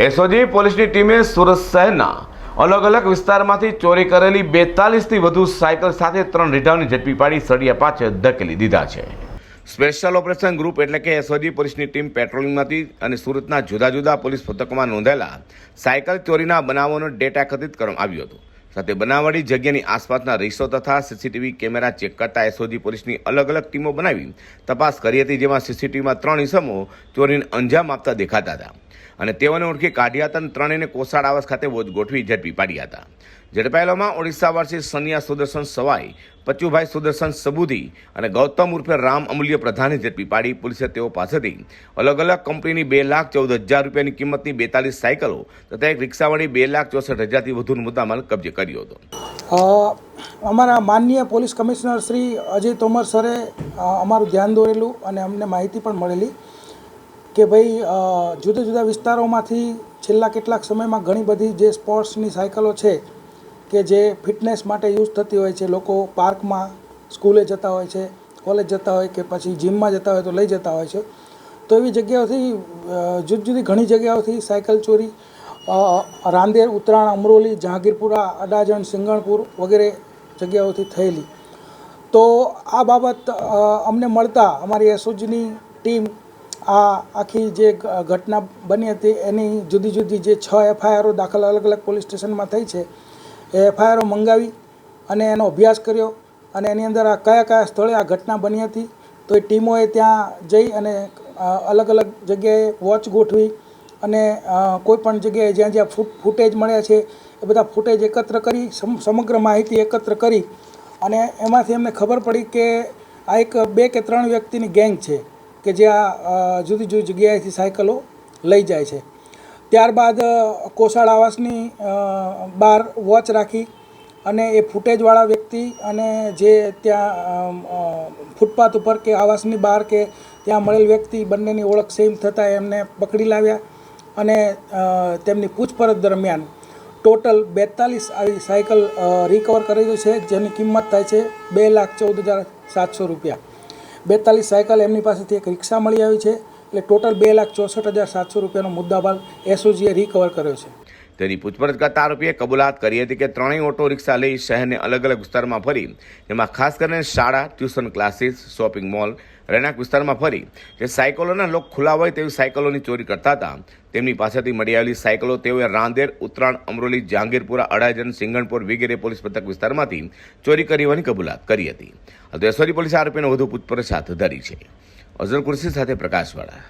SOG પોલીસની ટીમે સુરત શહેરના અલગ અલગ વિસ્તારમાંથી ચોરી કરેલી 42થી વધુ સાયકલ સાથે 3 રીઢાઓને ઝડપી પાડી સળિયા પાછળ ધકેલી દીધા છે। સ્પેશિયલ ઓપરેશન ગ્રુપ એટલે કે એસઓજી પોલીસની ટીમ પેટ્રોલિંગમાંથી અને સુરતના જુદા જુદા પોલીસ મથકોમાં નોંધાયેલા સાયકલ ચોરીના બનાવોનો ડેટા એકત્રિત કરવામાં આવ્યો હતો। સાથે બનાવવાળી જગ્યાની આસપાસના રીસો તથા સીસીટીવી કેમેરા ચેક કરતા એસઓજી પોલીસની અલગ અલગ ટીમો બનાવી તપાસ કરી હતી, જેમાં સીસીટીવીમાં 3 ઇસમો ચોરીને અંજામ આપતા દેખાતા હતા અને તેઓને ઓળખી કાઢ્યા હતા અને ત્રણેયને કોસાડ આવાસ ખાતે ગોઠવી ઝડપી પાડ્યા હતા। ઝડપાયેલામાં ઓડિશાવાસી સનિયા સુદર્શન સવાઈ, પચુભાઈ સુદર્શન સબુધી અને ગૌતમ ઉર્ફે રામ અમૂલ્ય પ્રધાને ઝડપી પાડી પોલીસે તેઓ પાસેથી અલગ અલગ કંપનીની 2,14,000 રૂપિયાની કિંમતની 42 સાયકલો તથા એક રિક્ષાવાળી 2,64,000થી વધુનો મુદ્દામાલ કબજે કર્યો હતો। અમારા માનનીય પોલીસ કમિશનર શ્રી અજય તોમર સરે અમારું ધ્યાન દોરેલું અને અમને માહિતી પણ મળેલી કે ભાઈ જુદા જુદા વિસ્તારોમાંથી છેલ્લા કેટલાક સમયમાં ઘણી બધી જે સ્પોર્ટ્સની સાયકલો છે કે જે ફિટનેસ માટે યુઝ થતી હોય છે, લોકો પાર્કમાં સ્કૂલે જતા હોય છે, કોલેજ જતા હોય કે પછી જીમમાં જતા હોય તો લઈ જતા હોય છે, તો એવી જગ્યાઓથી જુદી જુદી ઘણી જગ્યાઓથી સાયકલ ચોરી રાંદેર, ઉત્તરાણ, અમરોલી, જહાંગીરપુરા, અડાજણ, સિંગણપુર વગેરે જગ્યાઓથી થયેલી। તો આ બાબત અમને મળતા અમારી એસઓજીની ટીમ આ આખી જે ઘટના બની હતી એની જુદી જુદી જે 6 એફઆઈઆરો દાખલ અલગ અલગ પોલીસ સ્ટેશનમાં થઈ છે એ એફઆઈઆરો મંગાવી અને એનો અભ્યાસ કર્યો અને એની અંદર આ કયા કયા સ્થળે આ ઘટના બની હતી તો એ ટીમોએ ત્યાં જઈ અને અલગ અલગ જગ્યાએ વોચ ગોઠવી અને કોઈ પણ જગ્યાએ જ્યાં જ્યાં ફૂટેજ મળ્યા છે એ બધા ફૂટેજ એકત્ર કરી સમગ્ર માહિતી એકત્ર કરી અને એમાંથી અમને ખબર પડી કે આ એક 2 કે 3 વ્યક્તિની ગેંગ છે કે જે આ જુદી જુદી જગ્યાએથી સાયકલો લઈ જાય છે। ત્યારબાદ કોસાડ આવાસની બહાર વોચ રાખી અને એ ફૂટેજવાળા વ્યક્તિ અને જે ત્યાં ફૂટપાથ ઉપર કે આવાસની બહાર કે ત્યાં મળેલ વ્યક્તિ બંનેની ઓળખ સેમ થતાં એમને પકડી લાવ્યા અને તેમની પૂછપરછ દરમિયાન ટોટલ 42 આવી સાયકલ રિકવર કરેલી છે, જેની કિંમત થાય છે 2,14,700 રૂપિયા। 42 સાયકલ એમની પાસેથી એક રિક્ષા મળી આવી છે, એટલે ટોટલ 2,64,700 રૂપિયાનો મુદ્દામાલ એસઓજીએ રિકવર કર્યો છે। તેની પૂછપરછ કરતા આરોપીએ કબૂલાત કરી હતી કે ત્રણેય ઓટો રિક્ષા લઈ શહેરને અલગ અલગ વિસ્તારમાં ફરી, જેમાં ખાસ કરીને શાળા, ટ્યુશન ક્લાસીસ, શોપિંગ મોલ, રહેણાંક વિસ્તારમાં ફરી જે સાયકલોના લોક ખુલ્લા હોય તેવી સાયકલોની ચોરી કરતા હતા તેમની પાસેથી મળી આવેલી સાયકલો તેઓએ રાંદેર, ઉત્તરાણ, અમરોલી, જહાંગીરપુરા, અડાજણ, સિંગણપુર વગેરે પોલીસ મથક વિસ્તારમાંથી ચોરી કરી હોવાની કબૂલાત કરી હતી। તો એસઓજી પોલીસે આરોપીને વધુ પૂછપરછ હાથ ધરી છે। અઝર કુર્સી સાથે પ્રકાશવાળા।